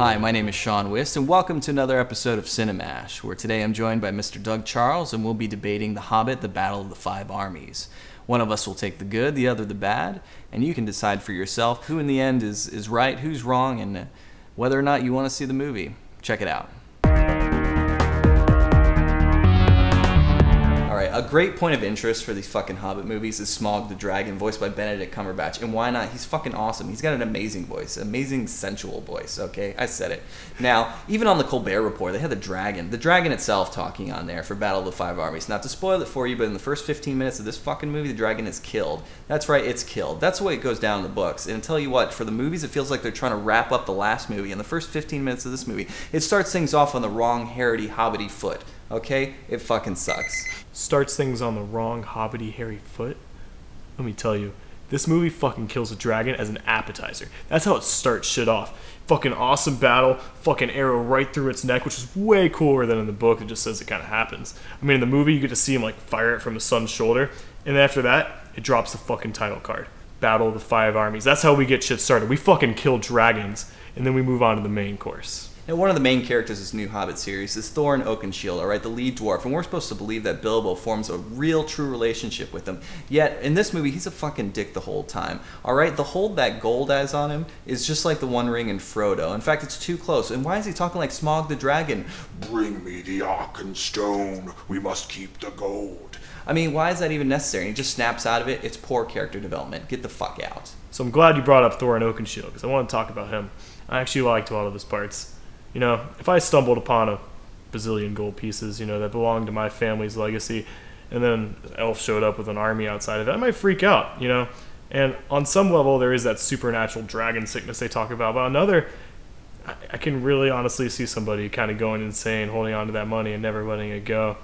Hi, my name is Sean Wist, and welcome to another episode of Cinemash, where today I'm joined by Mr. Doug Charles, and we'll be debating The Hobbit, the Battle of the Five Armies. One of us will take the good, the other the bad, and you can decide for yourself who in the end is right, who's wrong, and whether or not you want to see the movie. Check it out. A great point of interest for these fucking Hobbit movies is Smaug the Dragon, voiced by Benedict Cumberbatch. And why not? He's fucking awesome. He's got an amazing voice. Amazing sensual voice, okay? I said it. Now, even on the Colbert Report, they had the dragon itself talking on there for Battle of the Five Armies. Not to spoil it for you, but in the first 15 minutes of this fucking movie, the dragon is killed. That's right, it's killed. That's the way it goes down in the books. And I'll tell you what, for the movies, it feels like they're trying to wrap up the last movie. In the first 15 minutes of this movie, it starts things off on the wrong Harrity Hobbity foot. Okay? It fucking sucks. Starts things on the wrong hobbity hairy foot. Let me tell you, this movie fucking kills a dragon as an appetizer. That's how it starts shit off. Fucking awesome battle, fucking arrow right through its neck, which is way cooler than in the book. It just says it kind of happens. I mean, in the movie, you get to see him like fire it from the son's shoulder, and then after that, it drops the fucking title card. Battle of the Five Armies. That's how we get shit started. We fucking kill dragons, and then we move on to the main course. Now, one of the main characters of this new Hobbit series is Thorin Oakenshield, alright, the lead dwarf, and we're supposed to believe that Bilbo forms a real, true relationship with him. Yet, in this movie, he's a fucking dick the whole time, alright? The hold that gold has on him is just like the One Ring in Frodo. In fact, it's too close. And why is he talking like Smaug the Dragon? Bring me the Arkenstone. We must keep the gold. I mean, why is that even necessary? He just snaps out of it. It's poor character development. Get the fuck out. So I'm glad you brought up Thorin Oakenshield, because I want to talk about him. I actually liked a lot of his parts. You know, if I stumbled upon a bazillion gold pieces, you know, that belonged to my family's legacy, and then an elf showed up with an army outside of it, I might freak out, you know? And on some level, there is that supernatural dragon sickness they talk about, but on another, I can really honestly see somebody kind of going insane, holding on to that money and never letting it go.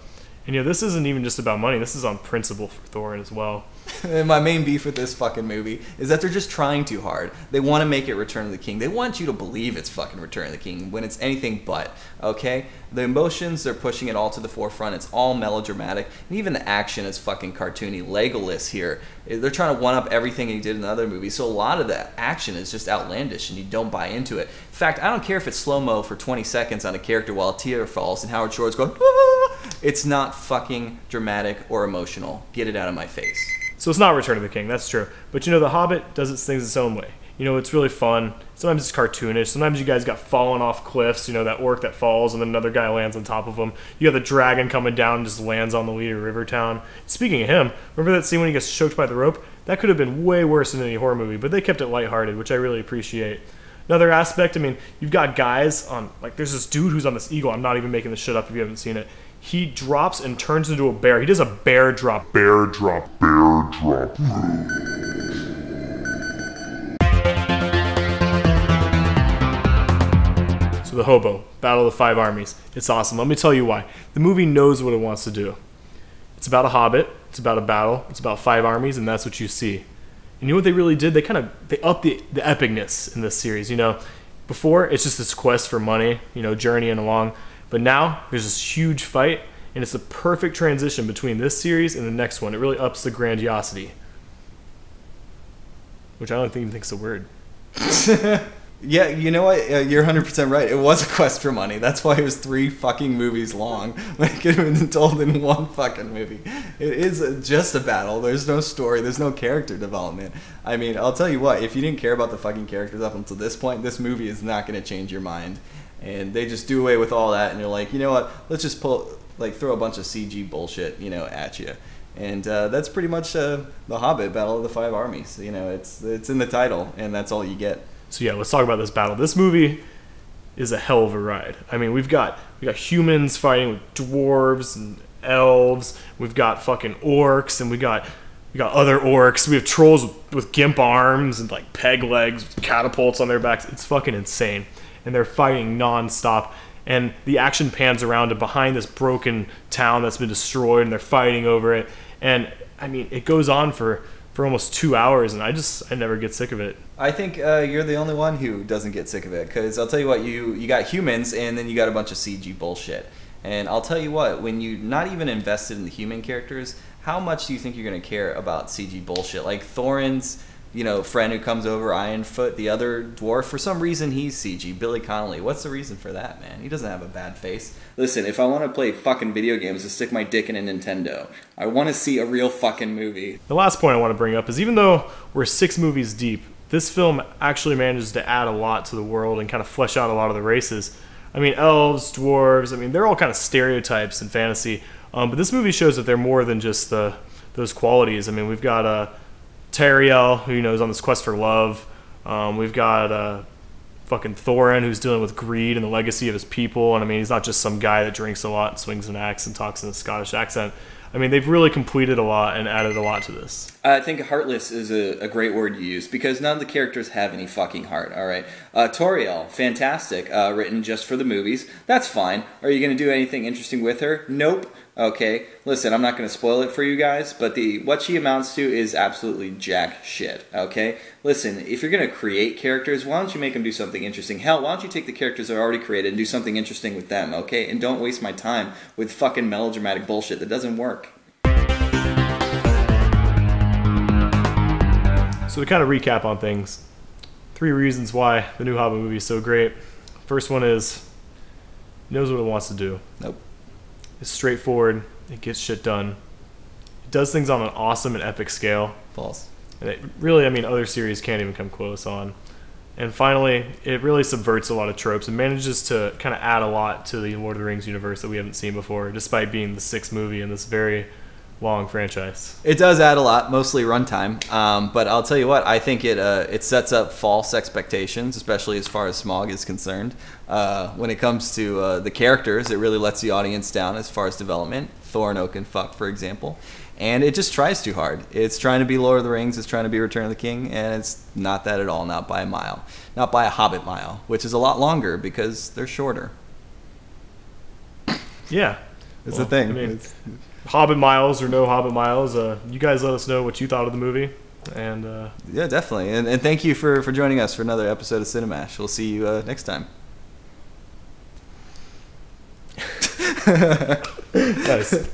And, you know, this isn't even just about money. This is on principle for Thorin as well. And my main beef with this fucking movie is that they're just trying too hard. They want to make it Return of the King. They want you to believe it's fucking Return of the King when it's anything but, okay? The emotions, they're pushing it all to the forefront. It's all melodramatic. And even the action is fucking cartoony. Legolas here, they're trying to one-up everything he did in the other movies. So a lot of the action is just outlandish and you don't buy into it. In fact, I don't care if it's slow-mo for 20 seconds on a character while a tear falls and Howard Shore's going, ah! It's not fucking dramatic or emotional. Get it out of my face. So it's not Return of the King, that's true. But you know, The Hobbit does its things its own way. You know, it's really fun. Sometimes it's cartoonish. Sometimes you guys got falling off cliffs, you know, that orc that falls and then another guy lands on top of him. You got the dragon coming down and just lands on the leader River Town. Speaking of him, remember that scene when he gets choked by the rope? That could have been way worse than any horror movie, but they kept it lighthearted, which I really appreciate. Another aspect, I mean, you've got guys on, like, there's this dude who's on this eagle. I'm not even making this shit up if you haven't seen it. He drops and turns into a bear. He does a bear drop. Bear drop. Bear drop. So the hobo, Battle of the Five Armies. It's awesome. Let me tell you why. The movie knows what it wants to do. It's about a hobbit. It's about a battle. It's about five armies, and that's what you see. And you know what they really did? They upped the epicness in this series. You know, before it's just this quest for money, you know, journeying along. But now there's this huge fight, and it's the perfect transition between this series and the next one. It really ups the grandiosity, which I don't even think is a word. Yeah, you know what? You're 100% right. It was a quest for money. That's why it was 3 fucking movies long. When it could have been told in one fucking movie. It is just a battle. There's no story. There's no character development. I mean, I'll tell you what. If you didn't care about the fucking characters up until this point, this movie is not going to change your mind. And they just do away with all that, and you're like, you know what? Let's just throw a bunch of CG bullshit, you know, at you. And that's pretty much The Hobbit, Battle of the Five Armies. You know, it's in the title, and that's all you get. So yeah, let's talk about this battle. This movie is a hell of a ride. I mean, we got humans fighting with dwarves and elves. We've got fucking orcs, and we got other orcs. We have trolls with gimp arms and like peg legs, with catapults on their backs. It's fucking insane. And they're fighting non-stop. And the action pans around to behind this broken town that's been destroyed, and they're fighting over it. And I mean, it goes on for almost 2 hours, and I never get sick of it. I think you're the only one who doesn't get sick of it, because I'll tell you what, you got humans, and then you got a bunch of CG bullshit. And I'll tell you what, when you're not even invested in the human characters, how much do you think you're going to care about CG bullshit? Like Thorin's friend who comes over, Ironfoot. The other dwarf, for some reason, he's CG. Billy Connolly. What's the reason for that, man? He doesn't have a bad face. Listen, if I want to play fucking video games, to stick my dick in a Nintendo. I want to see a real fucking movie. The last point I want to bring up is even though we're 6 movies deep, this film actually manages to add a lot to the world and kind of flesh out a lot of the races. I mean, elves, dwarves, I mean, they're all kind of stereotypes in fantasy. But this movie shows that they're more than just those qualities. I mean, we've got Tariel, who is on this quest for love. We've got fucking Thorin, who's dealing with greed and the legacy of his people. And I mean, he's not just some guy that drinks a lot and swings an axe and talks in a Scottish accent. I mean, they've really completed a lot and added a lot to this. I think heartless is a great word to use because none of the characters have any fucking heart, all right? Toriel, fantastic, written just for the movies. That's fine. Are you going to do anything interesting with her? Nope. Okay, listen, I'm not going to spoil it for you guys, but what she amounts to is absolutely jack shit, okay? Listen, if you're going to create characters, why don't you make them do something interesting? Hell, why don't you take the characters that are already created and do something interesting with them, okay? And don't waste my time with fucking melodramatic bullshit that doesn't work. So to kind of recap on things, 3 reasons why the new Hobbit movie is so great. First one is, it knows what it wants to do. Nope. It's straightforward. It gets shit done. It does things on an awesome and epic scale. False. And it really, I mean, other series can't even come close on. And finally, it really subverts a lot of tropes and manages to kind of add a lot to the Lord of the Rings universe that we haven't seen before, despite being the 6th movie in this very long franchise. It does add a lot, mostly runtime. But I'll tell you what, I think it sets up false expectations, especially as far as Smaug is concerned. When it comes to the characters, it really lets the audience down as far as development. Thorin Oakenfuck, for example. And it just tries too hard. It's trying to be Lord of the Rings, it's trying to be Return of the King, and it's not that at all, not by a mile. Not by a Hobbit mile, which is a lot longer because they're shorter. Yeah. It's the thing. I mean, Hobbit miles or no Hobbit miles, you guys let us know what you thought of the movie. And yeah, definitely. And thank you for joining us for another episode of Cinemash. We'll see you next time. Nice.